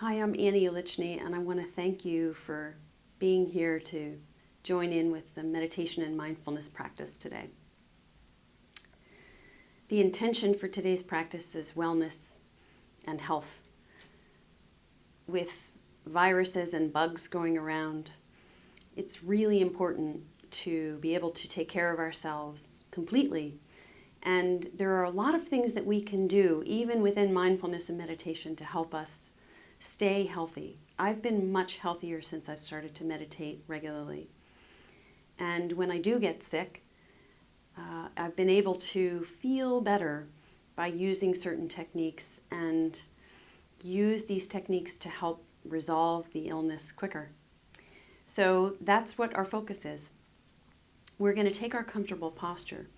Hi, I'm Annie Ulichny, and I want to thank you for being here to join in with some meditation and mindfulness practice today. The intention for today's practice is wellness and health. With viruses and bugs going around, it's really important to be able to take care of ourselves completely. And there are a lot of things that we can do, even within mindfulness and meditation, to help us stay healthy. I've been much healthier since I've started to meditate regularly. And when I do get sick, I've been able to feel better by using certain techniques and use these techniques to help resolve the illness quicker. So that's what our focus is. We're going to take our comfortable posture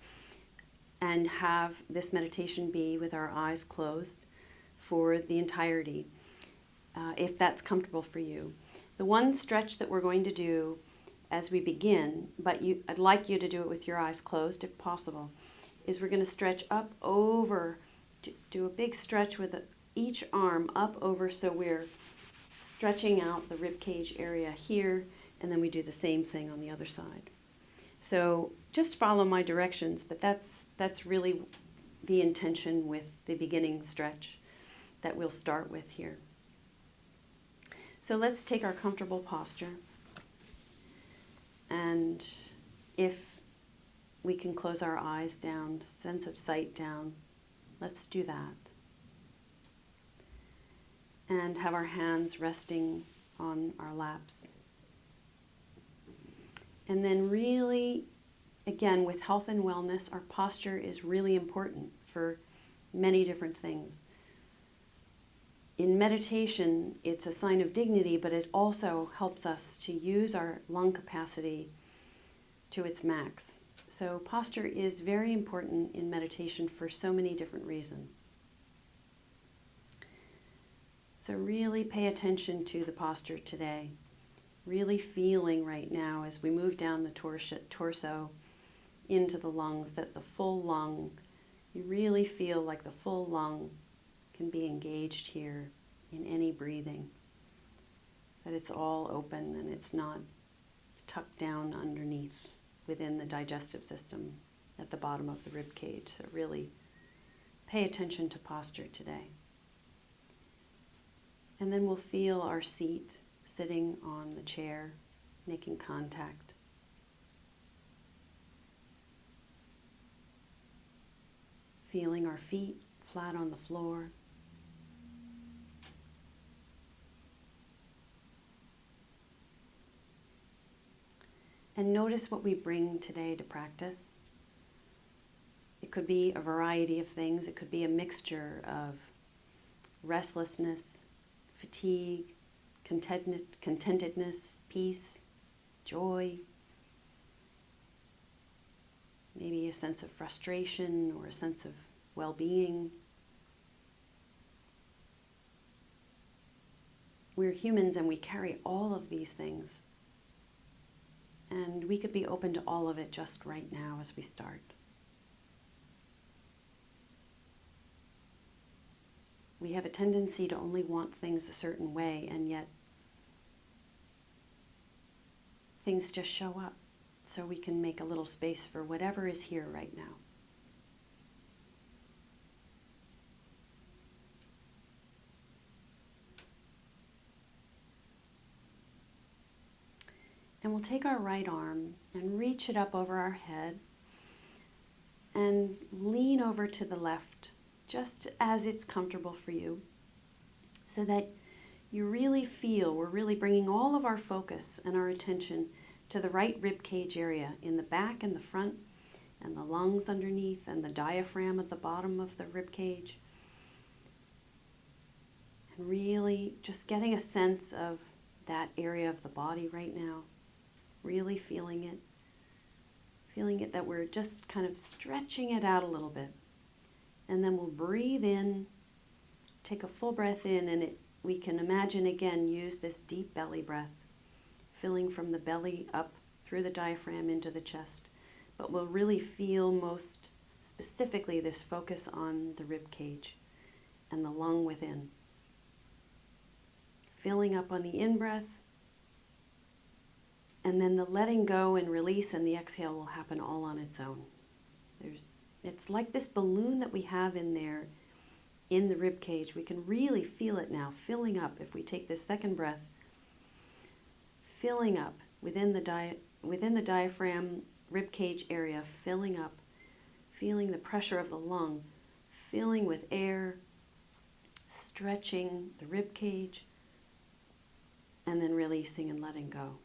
and have this meditation be with our eyes closed for the entirety, if that's comfortable for you. The one stretch that we're going to do as we begin, but I'd like you to do it with your eyes closed if possible, is we're going to stretch up over, do a big stretch with each arm up over, so we're stretching out the rib cage area here, and then we do the same thing on the other side. So just follow my directions, but that's really the intention with the beginning stretch that we'll start with here. So let's take our comfortable posture, and if we can close our eyes down, sense of sight down, let's do that. And have our hands resting on our laps. And then really, again, with health and wellness, our posture is really important for many different things. In meditation, it's a sign of dignity, but it also helps us to use our lung capacity to its max. So posture is very important in meditation for so many different reasons. So really pay attention to the posture today. Really feeling right now as we move down the torso into the lungs, that the full lung, you really feel like the full lung can be engaged here in any breathing, that it's all open and it's not tucked down underneath within the digestive system at the bottom of the rib cage. So really pay attention to posture today. And then we'll feel our seat sitting on the chair, making contact. Feeling our feet flat on the floor. And notice what we bring today to practice. It could be a variety of things. It could be a mixture of restlessness, fatigue, contentedness, peace, joy, maybe a sense of frustration or a sense of well-being. We're humans and we carry all of these things. And we could be open to all of it just right now as we start. We have a tendency to only want things a certain way, and yet things just show up. So we can make a little space for whatever is here right now. And we'll take our right arm and reach it up over our head and lean over to the left, just as it's comfortable for you, so that you really feel we're really bringing all of our focus and our attention to the right rib cage area, in the back and the front, and the lungs underneath, and the diaphragm at the bottom of the rib cage. And really just getting a sense of that area of the body right now. Really feeling it that we're just kind of stretching it out a little bit. And then we'll breathe in, take a full breath in, and we can imagine again, use this deep belly breath, filling from the belly up through the diaphragm into the chest. But we'll really feel most specifically this focus on the rib cage and the lung within. filling up on the in-breath, and then the letting go and release and the exhale will happen all on its own. It's like this balloon that we have in there in the rib cage. We can really feel it now filling up. If we take this second breath, filling up within the diaphragm rib cage area, filling up, feeling the pressure of the lung, filling with air, stretching the rib cage, and then releasing and letting go.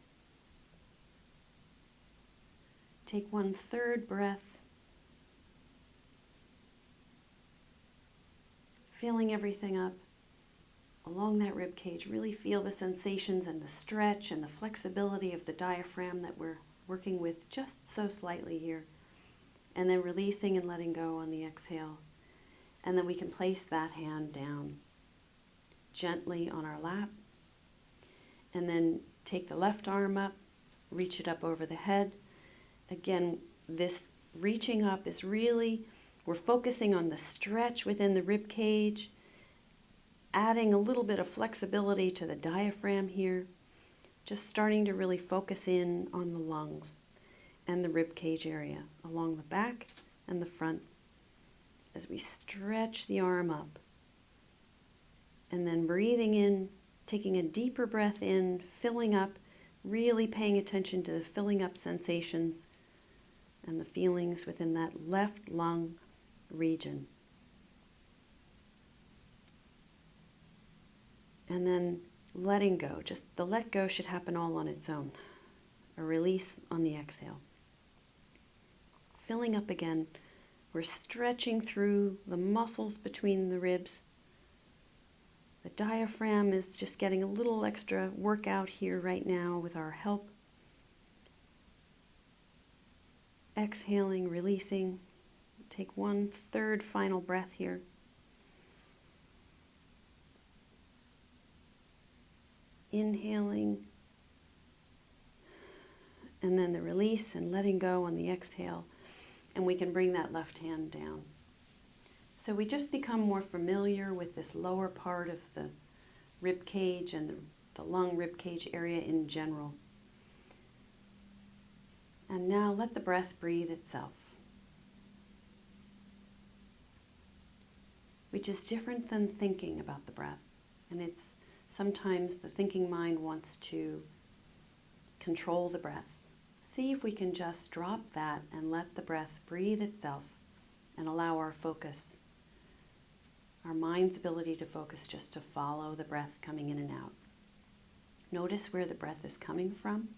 Take 1/3 breath, filling everything up along that rib cage. Really feel the sensations and the stretch and the flexibility of the diaphragm that we're working with just so slightly here. And then releasing and letting go on the exhale. And then we can place that hand down gently on our lap. And then take the left arm up, reach it up over the head. Again, this reaching up is really, we're focusing on the stretch within the rib cage, adding a little bit of flexibility to the diaphragm here, just starting to really focus in on the lungs and the rib cage area along the back and the front as we stretch the arm up. And then breathing in, taking a deeper breath in, filling up, really paying attention to the filling up sensations and the feelings within that left lung region. And then letting go. Just the let go should happen all on its own. A release on the exhale. Filling up again. We're stretching through the muscles between the ribs. The diaphragm is just getting a little extra workout here right now with our help. Exhaling, releasing. Take 1/3 final breath here. Inhaling, and then the release and letting go on the exhale, and we can bring that left hand down. So we just become more familiar with this lower part of the rib cage and the lung rib cage area in general. And now let the breath breathe itself, which is different than thinking about the breath. And it's sometimes the thinking mind wants to control the breath. See if we can just drop that and let the breath breathe itself and allow our focus, our mind's ability to focus, just to follow the breath coming in and out. Notice where the breath is coming from.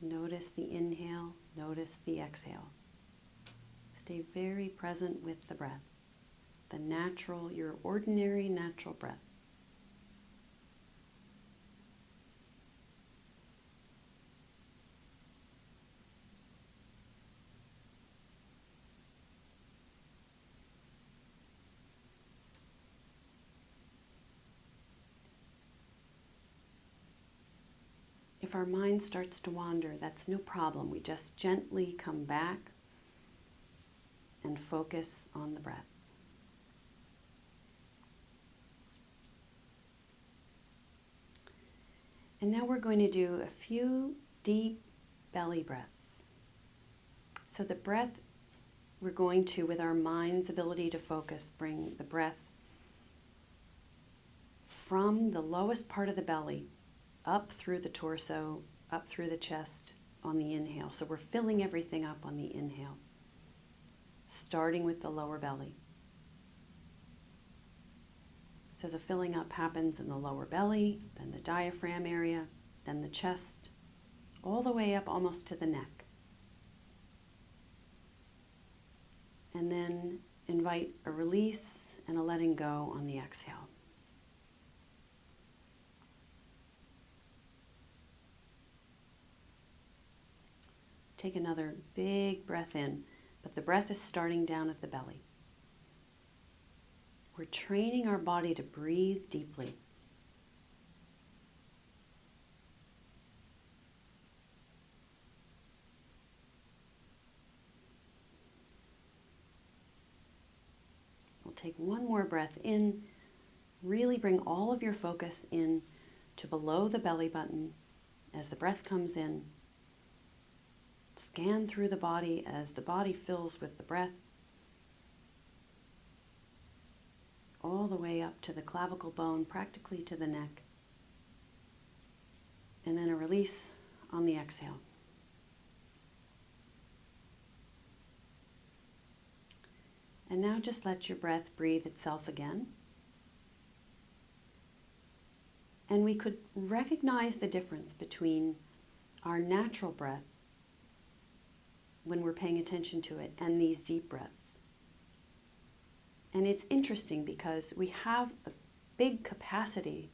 Notice the inhale, notice the exhale. Stay very present with the breath, the natural, your ordinary natural breath. If our mind starts to wander, that's no problem. We just gently come back and focus on the breath. And now we're going to do a few deep belly breaths. So the breath, we're going to, with our mind's ability to focus, bring the breath from the lowest part of the belly up through the torso, up through the chest on the inhale. So we're filling everything up on the inhale, starting with the lower belly. So the filling up happens in the lower belly, then the diaphragm area, then the chest, all the way up almost to the neck. And then invite a release and a letting go on the exhale. Take another big breath in, but the breath is starting down at the belly. We're training our body to breathe deeply. take one more breath in. Really bring all of your focus in to below the belly button as the breath comes in. Scan through the body as the body fills with the breath, all the way up to the clavicle bone, practically to the neck. And then a release on the exhale. And now just let your breath breathe itself again. And we could recognize the difference between our natural breath when we're paying attention to it and these deep breaths. And it's interesting because we have a big capacity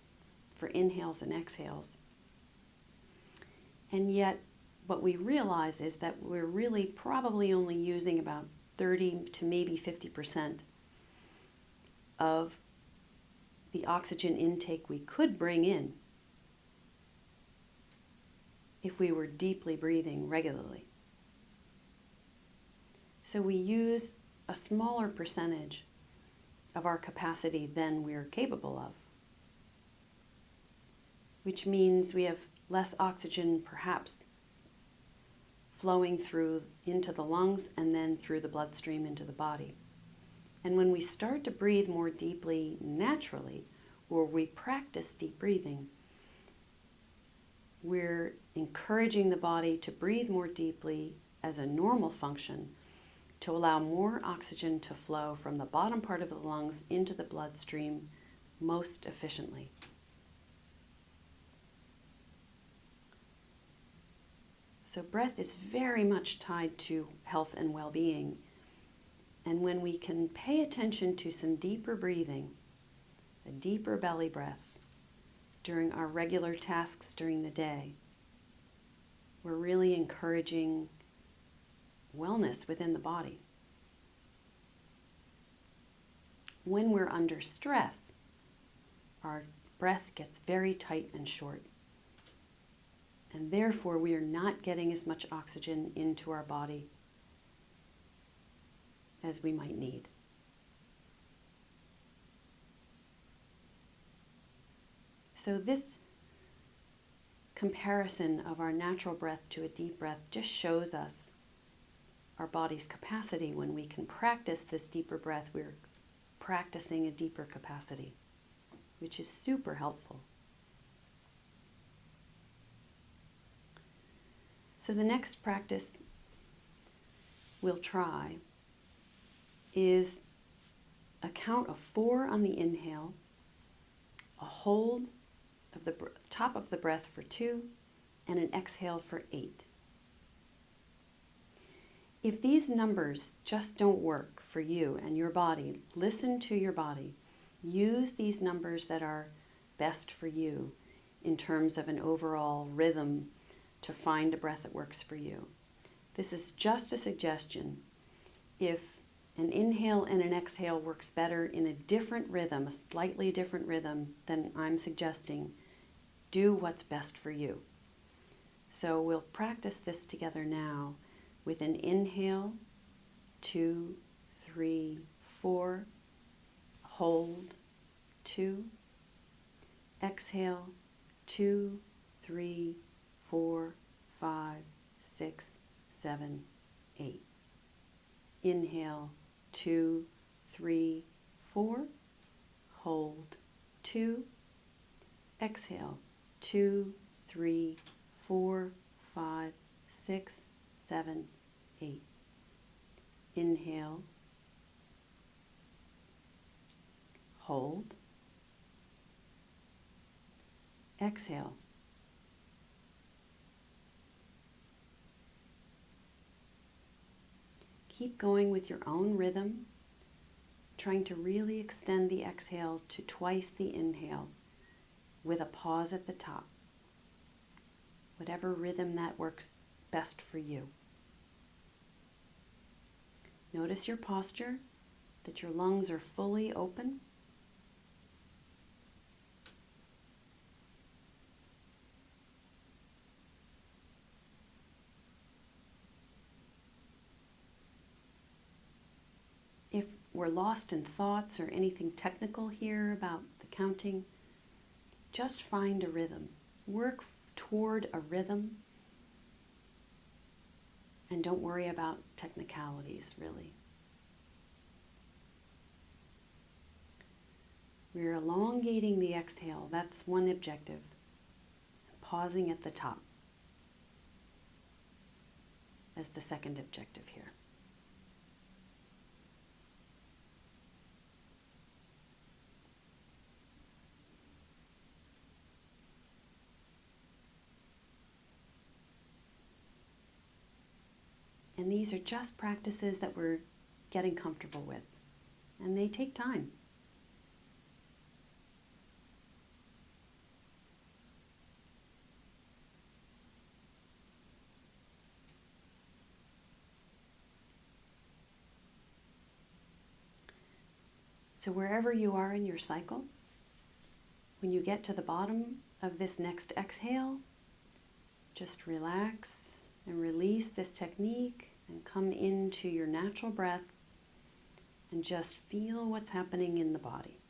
for inhales and exhales. And yet what we realize is that we're really probably only using about 30 to maybe 50% of the oxygen intake we could bring in if we were deeply breathing regularly. So we use a smaller percentage of our capacity than we're capable of, which means we have less oxygen perhaps flowing through into the lungs and then through the bloodstream into the body. And when we start to breathe more deeply naturally, or we practice deep breathing, we're encouraging the body to breathe more deeply as a normal function to allow more oxygen to flow from the bottom part of the lungs into the bloodstream most efficiently. So breath is very much tied to health and well-being. And when we can pay attention to some deeper breathing, a deeper belly breath during our regular tasks during the day, we're really encouraging wellness within the body. When we're under stress, our breath gets very tight and short. And therefore, we are not getting as much oxygen into our body as we might need. So this comparison of our natural breath to a deep breath just shows us our body's capacity. When we can practice this deeper breath, we're practicing a deeper capacity, which is super helpful. So the next practice we'll try is a count of 4 on the inhale, a hold of the top of the breath for 2, and an exhale for 8. If these numbers just don't work for you and your body, listen to your body. Use these numbers that are best for you in terms of an overall rhythm to find a breath that works for you. This is just a suggestion. If an inhale and an exhale works better in a different rhythm, a slightly different rhythm than I'm suggesting, do what's best for you. So we'll practice this together now with an inhale, 2, 3, 4, hold, 2, exhale, 2, 3, 4, 5, 6, 7, 8. Inhale, 2, 3, 4. Hold, 2. Exhale, 2, 3, 4, 5, 6, 7, 8. Inhale, hold, exhale. Keep going with your own rhythm, trying to really extend the exhale to twice the inhale with a pause at the top. Whatever rhythm that works best for you. Notice your posture, that your lungs are fully open. If we're lost in thoughts or anything technical here about the counting. Just find a rhythm. Work toward a rhythm. And don't worry about technicalities, really. We're elongating the exhale. That's one objective. Pausing at the top as the second objective here. And these are just practices that we're getting comfortable with, and they take time. So wherever you are in your cycle, when you get to the bottom of this next exhale, just relax and release this technique and come into your natural breath and just feel what's happening in the body.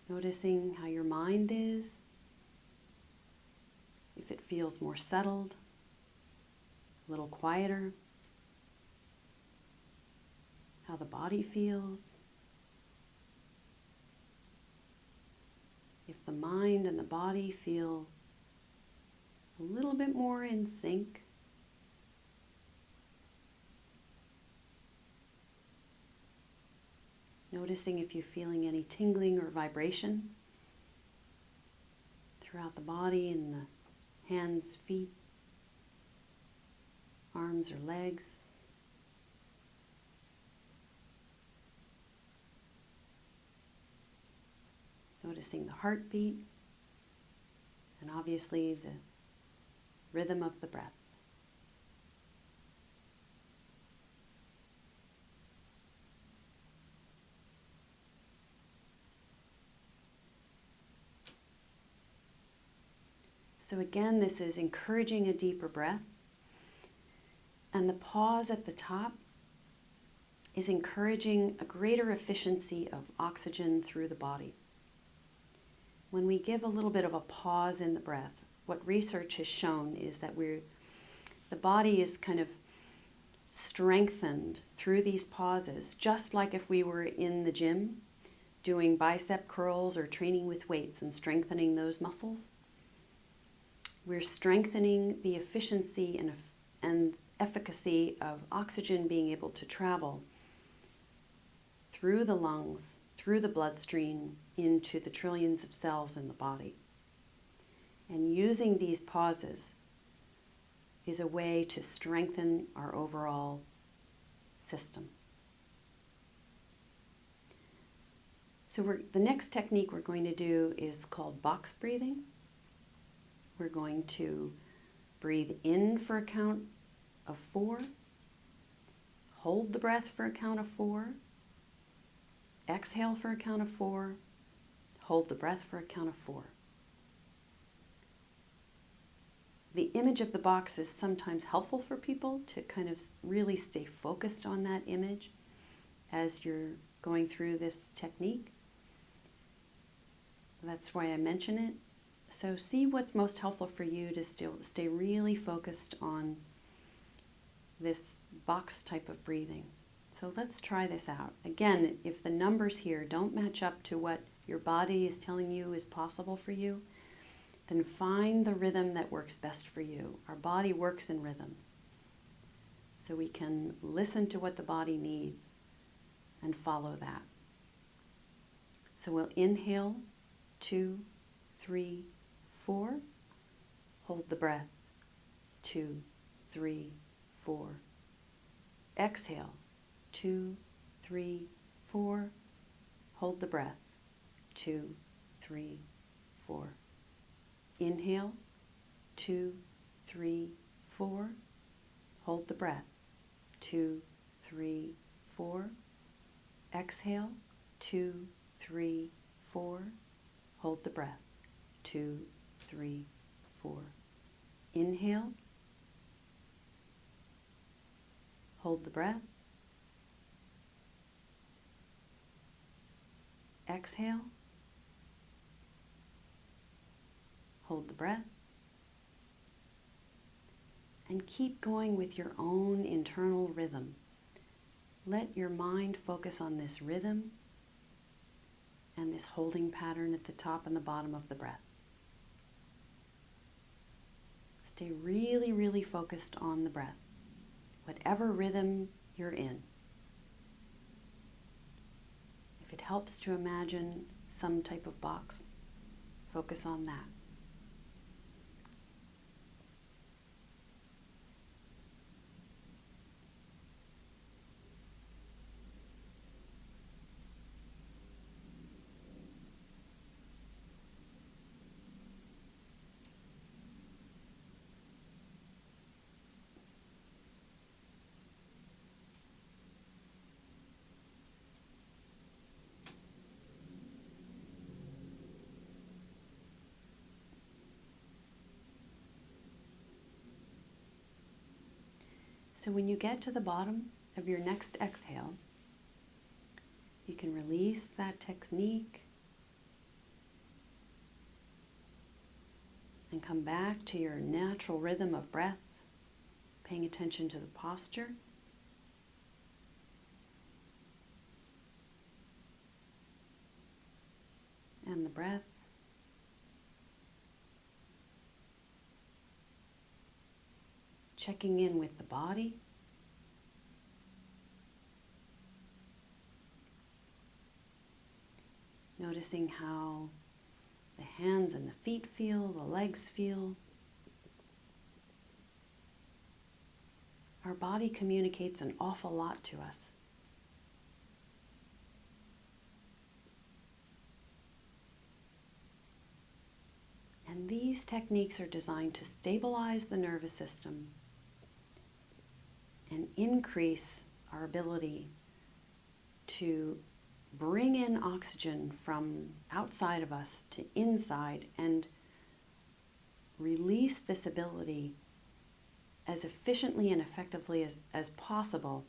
Noticing how your mind is, if it feels more settled, a little quieter, how the body feels. If the mind and the body feel a little bit more in sync. Noticing if you're feeling any tingling or vibration throughout the body, in the hands, feet, arms or legs. Noticing the heartbeat, and obviously the rhythm of the breath. So again, this is encouraging a deeper breath. And the pause at the top is encouraging a greater efficiency of oxygen through the body. When we give a little bit of a pause in the breath, what research has shown is that the body is kind of strengthened through these pauses, just like if we were in the gym doing bicep curls or training with weights and strengthening those muscles. We're strengthening the efficiency and efficacy of oxygen being able to travel through the lungs, through the bloodstream, into the trillions of cells in the body. And using these pauses is a way to strengthen our overall system. So the next technique we're going to do is called box breathing. We're going to breathe in for a count of 4, hold the breath for a count of 4, exhale for a count of 4, hold the breath for a count of 4. The image of the box is sometimes helpful for people to kind of really stay focused on that image as you're going through this technique. That's why I mention it. So see what's most helpful for you to still stay really focused on this box type of breathing. So let's try this out. Again, if the numbers here don't match up to what your body is telling you is possible for you, then find the rhythm that works best for you. Our body works in rhythms. So we can listen to what the body needs and follow that. So we'll inhale, 2, 3, 4. Hold the breath, 2, 3, 4. Exhale, 2, 3, 4. Hold the breath, 2, 3, 4. Inhale, 2, 3, 4. Hold the breath, 2, 3, 4. Exhale, 2, 3, 4. Hold the breath, 2, 3, 4. Inhale, hold Hold the breath. Exhale. Hold the breath. And keep going with your own internal rhythm. Let your mind focus on this rhythm and this holding pattern at the top and the bottom of the breath. Stay really, really focused on the breath, whatever rhythm you're in. If it helps to imagine some type of box, focus on that. So when you get to the bottom of your next exhale, you can release that technique and come back to your natural rhythm of breath, paying attention to the posture. And the breath. Checking in with the body. Noticing how the hands and the feet feel, the legs feel. Our body communicates an awful lot to us. And these techniques are designed to stabilize the nervous system and increase our ability to bring in oxygen from outside of us to inside and release this ability as efficiently and effectively as possible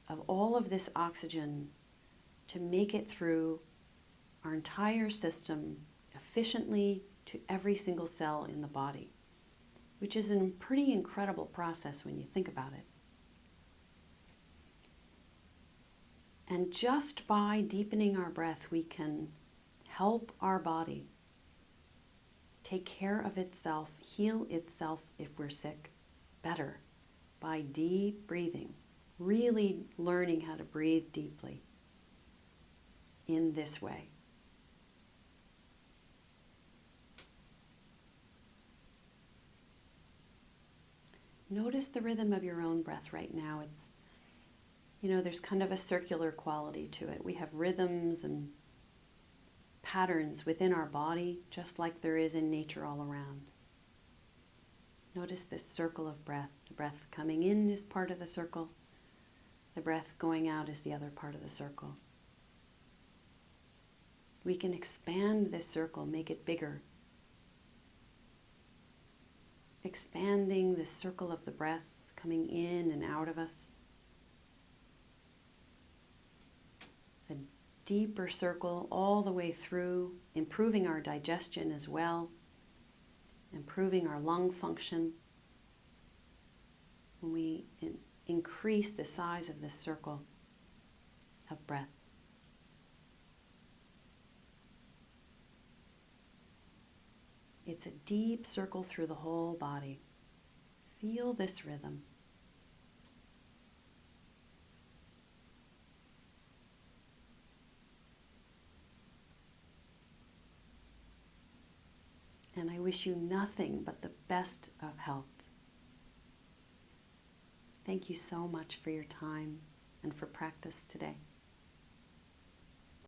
of all of this oxygen to make it through our entire system efficiently to every single cell in the body, which is a pretty incredible process when you think about it. And just by deepening our breath, we can help our body take care of itself, heal itself if we're sick, better by deep breathing, really learning how to breathe deeply in this way. Notice the rhythm of your own breath right now. It's there's kind of a circular quality to it. We have rhythms and patterns within our body, just like there is in nature all around. Notice this circle of breath. The breath coming in is part of the circle. The breath going out is the other part of the circle. We can expand this circle, make it bigger. Expanding the circle of the breath coming in and out of us. A deeper circle all the way through, improving our digestion as well, improving our lung function. When we increase the size of this circle of breath. It's a deep circle through the whole body. Feel this rhythm. And I wish you nothing but the best of health. Thank you so much for your time and for practice today.